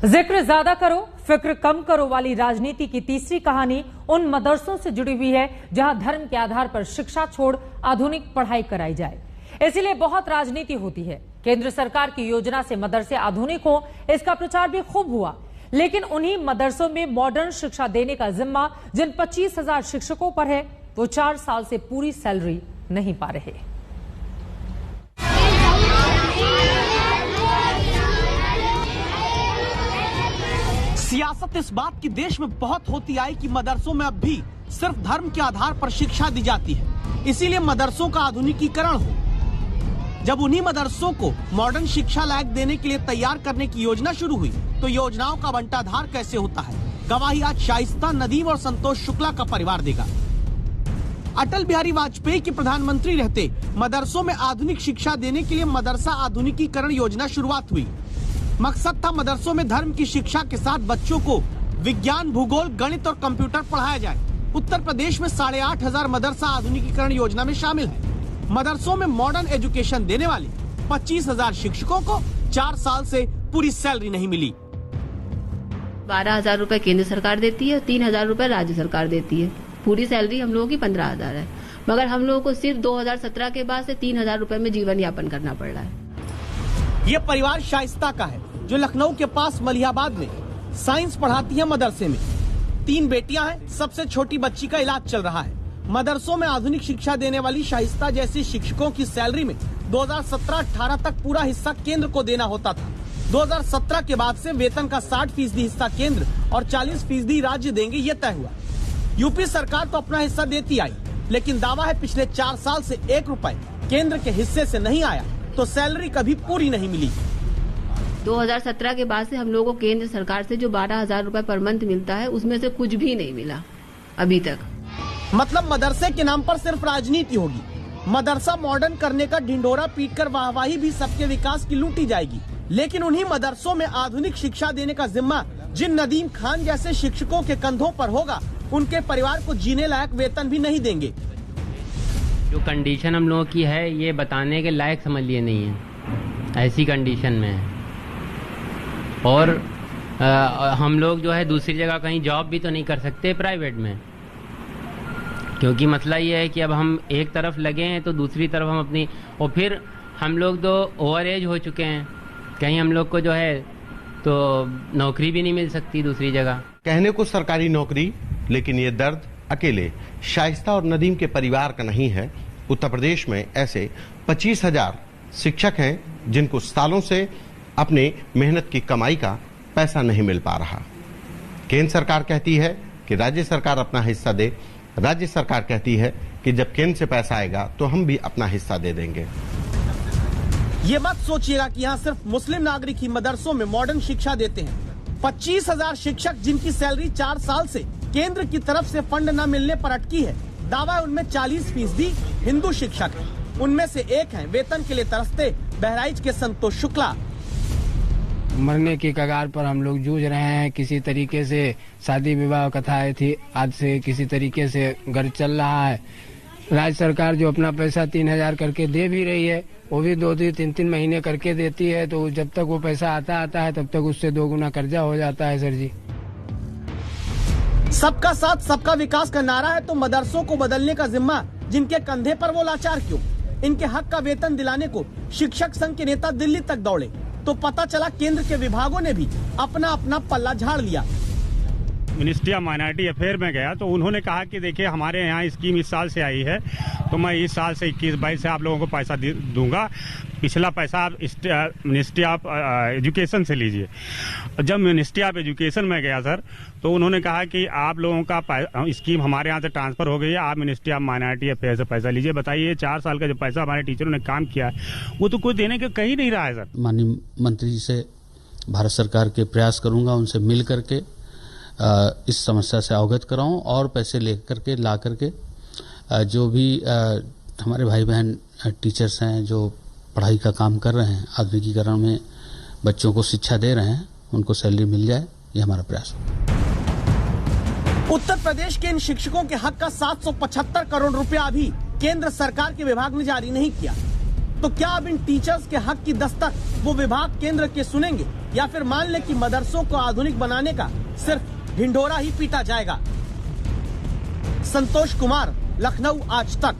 जिक्र ज्यादा करो फिक्र कम करो वाली राजनीति की तीसरी कहानी उन मदरसों से जुड़ी हुई है जहां धर्म के आधार पर शिक्षा छोड़ आधुनिक पढ़ाई कराई जाए। इसीलिए बहुत राजनीति होती है। केंद्र सरकार की योजना से मदरसे आधुनिक हो, इसका प्रचार भी खूब हुआ, लेकिन उन्हीं मदरसों में मॉडर्न शिक्षा देने का जिम्मा जिन 25,000 शिक्षकों पर है, वो 4 साल से पूरी सैलरी नहीं पा रहे। सियासत इस बात की देश में बहुत होती आई कि मदरसों में अब भी सिर्फ धर्म के आधार पर शिक्षा दी जाती है, इसीलिए मदरसों का आधुनिकीकरण हो। जब उन्हीं मदरसों को मॉडर्न शिक्षा लायक देने के लिए तैयार करने की योजना शुरू हुई, तो योजनाओं का बंटाधार कैसे होता है, गवाही आज शाइस्ता, नदीम और संतोष शुक्ला का परिवार देगा। अटल बिहारी वाजपेयी के प्रधानमंत्री रहते मदरसों में आधुनिक शिक्षा देने के लिए मदरसा आधुनिकीकरण योजना शुरुआत हुई। मकसद था मदरसों में धर्म की शिक्षा के साथ बच्चों को विज्ञान, भूगोल, गणित और कंप्यूटर पढ़ाया जाए। उत्तर प्रदेश में 8,500 मदरसा आधुनिकीकरण योजना में शामिल है। मदरसों में मॉडर्न एजुकेशन देने वाले 25,000 शिक्षकों को 4 साल से पूरी सैलरी नहीं मिली। 12,000 रुपए केंद्र सरकार देती है, 3,000 रुपए राज्य सरकार देती है। पूरी सैलरी हम लोगों की 15,000 है, मगर हम लोगों को सिर्फ 2017 के बाद से 3,000 रुपए में जीवन यापन करना पड़ रहा है। ये परिवार शाइस्ता का है, जो लखनऊ के पास मलिहाबाद में साइंस पढ़ाती है मदरसे में। 3 बेटियां हैं, सबसे छोटी बच्ची का इलाज चल रहा है। मदरसों में आधुनिक शिक्षा देने वाली शाइस्ता जैसी शिक्षकों की सैलरी में 2017-18 तक पूरा हिस्सा केंद्र को देना होता था। 2017 के बाद से वेतन का 60% हिस्सा केंद्र और 40% राज्य देंगे, ये तय हुआ। यूपी सरकार तो अपना हिस्सा देती आई, लेकिन दावा है पिछले 4 साल से 1 रुपए केंद्र के हिस्से से नहीं आया, तो सैलरी कभी पूरी नहीं मिली। 2017 के बाद से हम लोगों को केंद्र सरकार से जो 12,000 रुपए पर मंथ मिलता है, उसमें से कुछ भी नहीं मिला अभी तक। मतलब मदरसे के नाम पर सिर्फ राजनीति होगी। मदरसा मॉडर्न करने का ढिंढोरा पीटकर वाहवाही भी सबके विकास की लूटी जाएगी, लेकिन उन्हीं मदरसों में आधुनिक शिक्षा देने का जिम्मा जिन नदीम खान जैसे शिक्षकों के कंधों पर होगा, उनके परिवार को जीने लायक वेतन भी नहीं देंगे। जो कंडीशन हम लोगों की है, ये बताने के लायक समझ लिए नहीं है, ऐसी कंडीशन में है। और हम लोग जो है दूसरी जगह कहीं जॉब भी तो नहीं कर सकते प्राइवेट में, क्योंकि मसला ये है कि अब हम एक तरफ लगे हैं तो दूसरी तरफ हम अपनी, और फिर हम लोग तो ओवर एज हो चुके हैं, कहीं हम लोग को जो है तो नौकरी भी नहीं मिल सकती दूसरी जगह। कहने को सरकारी नौकरी, लेकिन ये दर्द अकेले शाइस्ता और नदीम के परिवार का नहीं है। उत्तर प्रदेश में ऐसे 25,000 शिक्षक हैं जिनको सालों से अपने मेहनत की कमाई का पैसा नहीं मिल पा रहा। केंद्र सरकार कहती है कि राज्य सरकार अपना हिस्सा दे, राज्य सरकार कहती है कि जब केंद्र से पैसा आएगा तो हम भी अपना हिस्सा दे देंगे। ये मत सोचिएगा कि यहाँ सिर्फ मुस्लिम नागरिक ही मदरसों में मॉडर्न शिक्षा देते हैं। 25,000 शिक्षक जिनकी सैलरी 4 साल से केंद्र की तरफ से फंड न मिलने पर अटकी है, दावा है उनमें 40% हिंदू शिक्षक हैं। उनमें से एक हैं वेतन के लिए तरसते बहराइच के संतोष शुक्ला। मरने की कगार पर हम लोग जूझ रहे हैं। किसी तरीके से शादी विवाह कथाएं थी, आज से किसी तरीके से घर चल रहा है। राज्य सरकार जो अपना पैसा 3,000 करके दे भी रही है, वो भी 2-2, 3-3 महीने करके देती है, तो जब तक वो पैसा आता है तब तक उससे 2 गुना कर्जा हो जाता है। सर जी, सबका साथ सबका विकास का नारा है, तो मदरसों को बदलने का जिम्मा जिनके कंधे पर, वो लाचार क्यों? इनके हक का वेतन दिलाने को शिक्षक संघ के नेता दिल्ली तक दौड़े, तो पता चला केंद्र के विभागों ने भी अपना अपना पल्ला झाड़ लिया। मिनिस्ट्री ऑफ माइनॉरिटी अफेयर में गया तो उन्होंने कहा कि देखिए हमारे यहाँ स्कीम इस साल से आई है, तो मैं इस साल से 21-22 से आप लोगों को पैसा दूंगा, पिछला पैसा आप मिनिस्ट्री ऑफ एजुकेशन से लीजिए। जब मिनिस्ट्री ऑफ एजुकेशन में गया सर, तो उन्होंने कहा कि आप लोगों का स्कीम हमारे यहाँ से ट्रांसफर हो गई है, आप मिनिस्ट्री ऑफ माइनॉरिटी अफेयर से पैसा लीजिए। बताइए 4 साल का जो पैसा हमारे टीचरों ने काम किया है, वो तो कोई देने के कहीं नहीं रहा है सर। माननीय मंत्री जी से भारत सरकार के प्रयास करूंगा, उनसे मिल करके इस समस्या से अवगत कराऊं और पैसे लेकर के ला करके जो भी हमारे भाई बहन टीचर्स हैं जो पढ़ाई का काम कर रहे हैं, आधुनिकीकरण में बच्चों को शिक्षा दे रहे हैं, उनको सैलरी मिल जाए, ये हमारा प्रयास होगा। उत्तर प्रदेश के इन शिक्षकों के हक का 775 करोड़ रुपया अभी केंद्र सरकार के विभाग ने जारी नहीं किया। तो क्या अब इन टीचर्स के हक की दस्तक वो विभाग केंद्र के सुनेंगे या फिर मान ले कि मदरसों को आधुनिक बनाने का सिर्फ ढिंढोरा ही पीटा जाएगा? संतोष कुमार, लखनऊ आज तक।